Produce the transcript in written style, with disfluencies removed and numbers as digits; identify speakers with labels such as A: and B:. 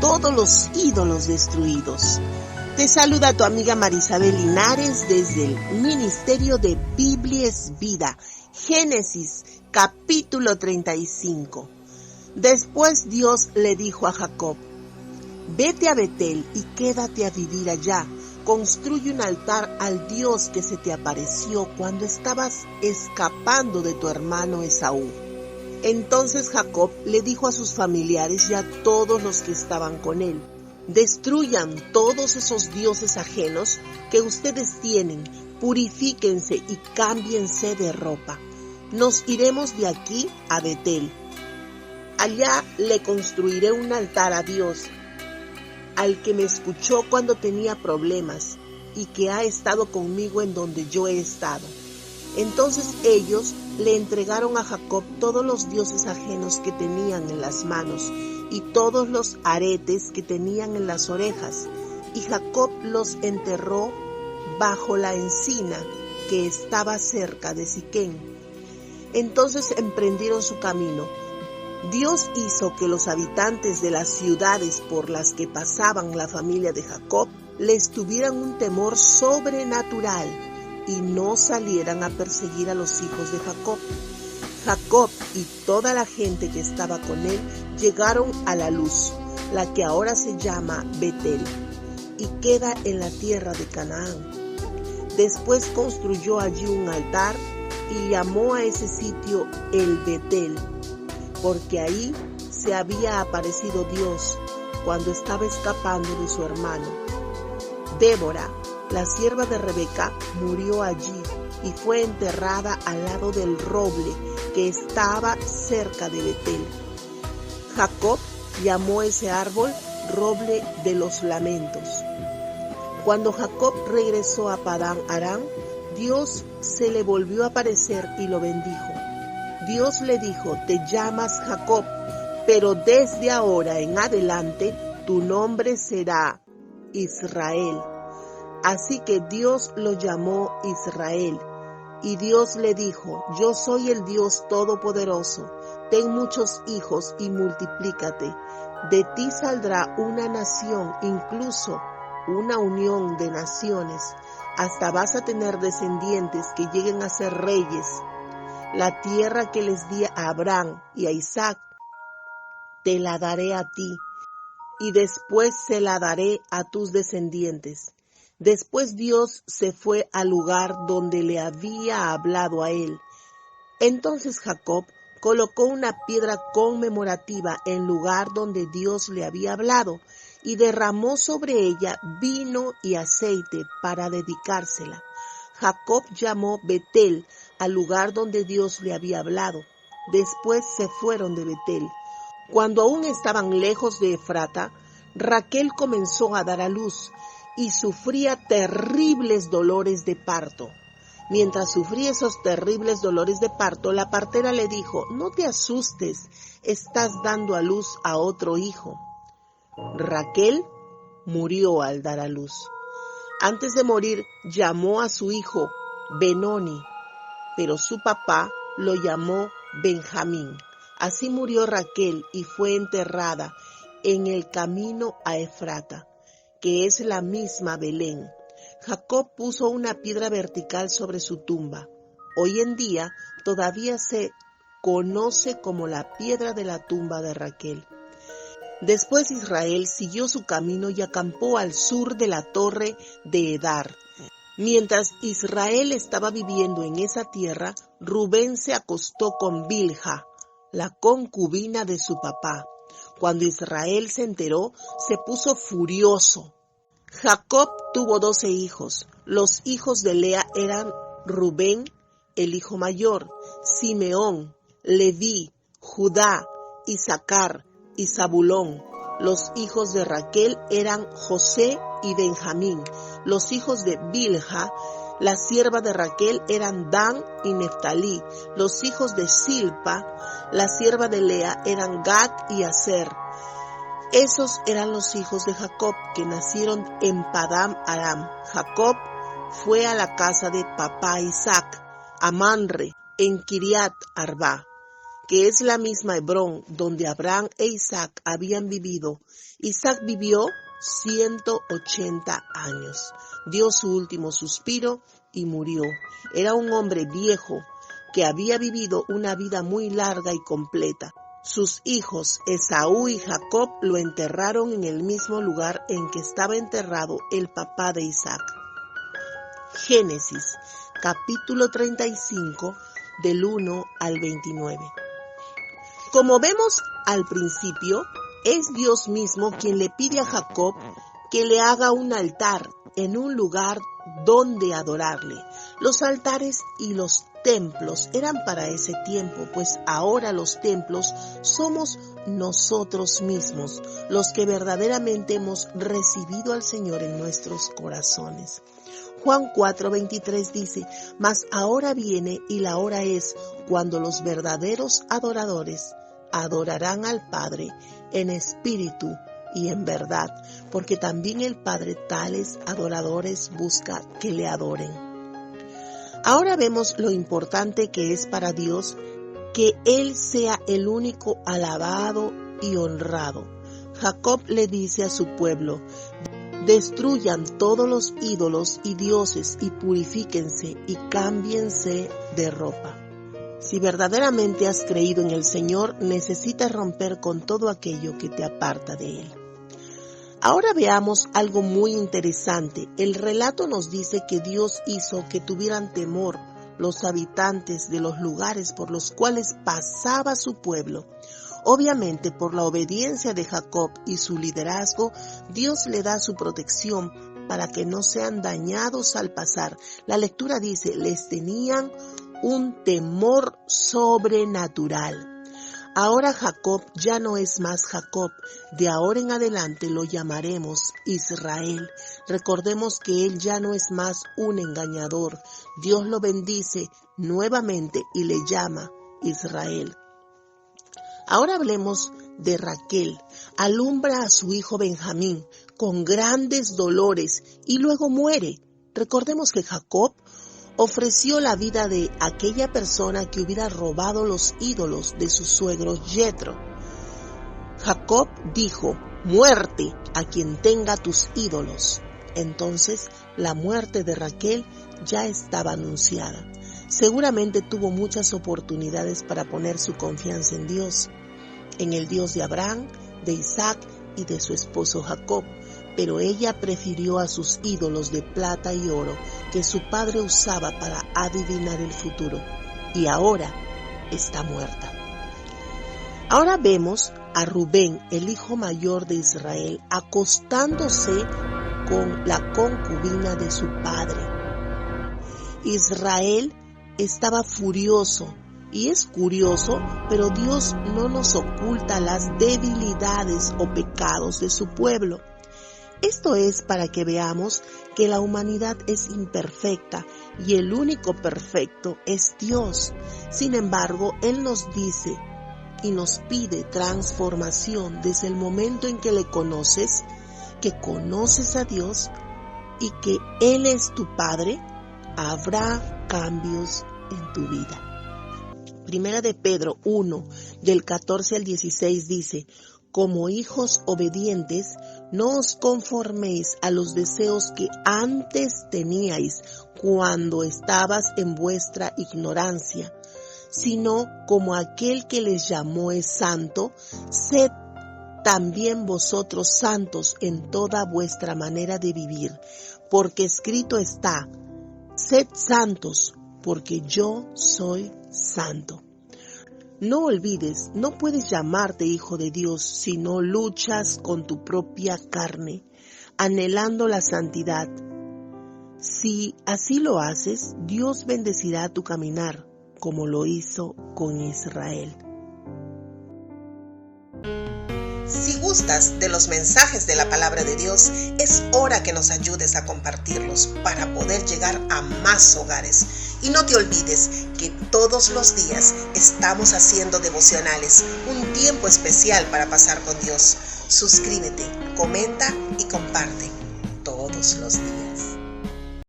A: todos los ídolos destruidos. Te saluda tu amiga Marisabel Linares desde el Ministerio de Biblia es Vida, Génesis capítulo 35. Después Dios le dijo a Jacob: vete a Betel y quédate a vivir allá. Construye un altar al Dios que se te apareció cuando estabas escapando de tu hermano Esaú. Entonces Jacob le dijo a sus familiares y a todos los que estaban con él: destruyan todos esos dioses ajenos que ustedes tienen, purifíquense y cámbiense de ropa. Nos iremos de aquí a Betel. Allá le construiré un altar a Dios, al que me escuchó cuando tenía problemas y que ha estado conmigo en donde yo he estado. Entonces ellos le entregaron a Jacob todos los dioses ajenos que tenían en las manos y todos los aretes que tenían en las orejas, y Jacob los enterró bajo la encina que estaba cerca de Siquem. Entonces emprendieron su camino. Dios hizo que los habitantes de las ciudades por las que pasaban la familia de Jacob les tuvieran un temor sobrenatural y no salieran a perseguir a los hijos de Jacob. Jacob y toda la gente que estaba con él llegaron a la luz, la que ahora se llama Betel, y queda en la tierra de Canaán. Después construyó allí un altar y llamó a ese sitio el Betel, porque ahí se había aparecido Dios cuando estaba escapando de su hermano. Débora, la sierva de Rebeca, murió allí y fue enterrada al lado del roble que estaba cerca de Betel. Jacob llamó ese árbol roble de los lamentos. Cuando Jacob regresó a Padán Aram, Dios se le volvió a aparecer y lo bendijo. Dios le dijo: te llamas Jacob, pero desde ahora en adelante tu nombre será Israel. Así que Dios lo llamó Israel. Y Dios le dijo: yo soy el Dios Todopoderoso. Ten muchos hijos y multiplícate. De ti saldrá una nación, incluso una unión de naciones. Hasta vas a tener descendientes que lleguen a ser reyes. La tierra que les di a Abraham y a Isaac, te la daré a ti, y después se la daré a tus descendientes. Después Dios se fue al lugar donde le había hablado a él. Entonces Jacob colocó una piedra conmemorativa en lugar donde Dios le había hablado, y derramó sobre ella vino y aceite para dedicársela. Jacob llamó Betel al lugar donde Dios le había hablado. Después se fueron de Betel. Cuando aún estaban lejos de Efrata, Raquel comenzó a dar a luz y sufría terribles dolores de parto. Mientras sufría esos terribles dolores de parto, la partera le dijo: no te asustes, estás dando a luz a otro hijo. Raquel murió al dar a luz. Antes de morir, llamó a su hijo Benoni, pero su papá lo llamó Benjamín. Así murió Raquel y fue enterrada en el camino a Efrata, que es la misma Belén. Jacob puso una piedra vertical sobre su tumba. Hoy en día todavía se conoce como la piedra de la tumba de Raquel. Después Israel siguió su camino y acampó al sur de la torre de Edar. Mientras Israel estaba viviendo en esa tierra, Rubén se acostó con Bilha, la concubina de su papá. Cuando Israel se enteró, se puso furioso. Jacob tuvo 12 hijos. Los hijos de Lea eran Rubén, el hijo mayor, Simeón, Leví, Judá, Isaacar y Zabulón. Los hijos de Raquel eran José y Benjamín. Los hijos de Bilha, la sierva de Raquel, eran Dan y Neftalí. Los hijos de Silpa, la sierva de Lea, eran Gad y Aser. Esos eran los hijos de Jacob que nacieron en Padán Aram. Jacob fue a la casa de papá Isaac, a Manre, en Kiriat Arba, que es la misma Hebrón donde Abraham e Isaac habían vivido. Isaac vivió 180 años. Dio su último suspiro y murió. Era un hombre viejo que había vivido una vida muy larga y completa. Sus hijos Esaú y Jacob lo enterraron en el mismo lugar en que estaba enterrado el papá de Isaac. Génesis, capítulo 35, del 1 al 29. Como vemos al principio, es Dios mismo quien le pide a Jacob que le haga un altar en un lugar donde adorarle. Los altares y los templos eran para ese tiempo, pues ahora los templos somos nosotros mismos, los que verdaderamente hemos recibido al Señor en nuestros corazones. Juan 4:23 dice, mas ahora viene y la hora es cuando los verdaderos adoradores adorarán al Padre en espíritu y en verdad, porque también el Padre tales adoradores busca que le adoren. Ahora vemos lo importante que es para Dios que Él sea el único alabado y honrado. Jacob le dice a su pueblo, destruyan todos los ídolos y dioses y purifíquense y cámbiense de ropa. Si verdaderamente has creído en el Señor, necesitas romper con todo aquello que te aparta de Él. Ahora veamos algo muy interesante. El relato nos dice que Dios hizo que tuvieran temor los habitantes de los lugares por los cuales pasaba su pueblo. Obviamente, por la obediencia de Jacob y su liderazgo, Dios le da su protección para que no sean dañados al pasar. La lectura dice, les tenían un temor sobrenatural. Ahora Jacob ya no es más Jacob, de ahora en adelante lo llamaremos Israel. Recordemos que él ya no es más un engañador. Dios lo bendice nuevamente y le llama Israel. Ahora hablemos de Raquel. Alumbra a su hijo Benjamín con grandes dolores y luego muere. Recordemos que Jacob ofreció la vida de aquella persona que hubiera robado los ídolos de su suegro Jetro. Jacob dijo, muerte a quien tenga tus ídolos. Entonces la muerte de Raquel ya estaba anunciada. Seguramente tuvo muchas oportunidades para poner su confianza en Dios, en el Dios de Abraham, de Isaac y de su esposo Jacob, pero ella prefirió a sus ídolos de plata y oro que su padre usaba para adivinar el futuro, y ahora está muerta. Ahora vemos a Rubén, el hijo mayor de Israel, acostándose con la concubina de su padre. Israel estaba furioso, y es curioso, pero Dios no nos oculta las debilidades o pecados de su pueblo. Esto es para que veamos que la humanidad es imperfecta y el único perfecto es Dios. Sin embargo, Él nos dice y nos pide transformación desde el momento en que le conoces, que conoces a Dios y que Él es tu Padre. Habrá cambios en tu vida. Primera de Pedro 1, del 14 al 16 dice, como hijos obedientes, no os conforméis a los deseos que antes teníais cuando estabas en vuestra ignorancia, sino como aquel que les llamó es santo, sed también vosotros santos en toda vuestra manera de vivir, porque escrito está, sed santos, porque yo soy santo. No olvides, no puedes llamarte hijo de Dios si no luchas con tu propia carne, anhelando la santidad. Si así lo haces, Dios bendecirá tu caminar, como lo hizo con Israel. Si gustas de los mensajes de la palabra de Dios, es hora que nos ayudes a compartirlos para poder llegar a más hogares. Y no te olvides que todos los días estamos haciendo devocionales, un tiempo especial para pasar con Dios. Suscríbete, comenta y comparte todos los días.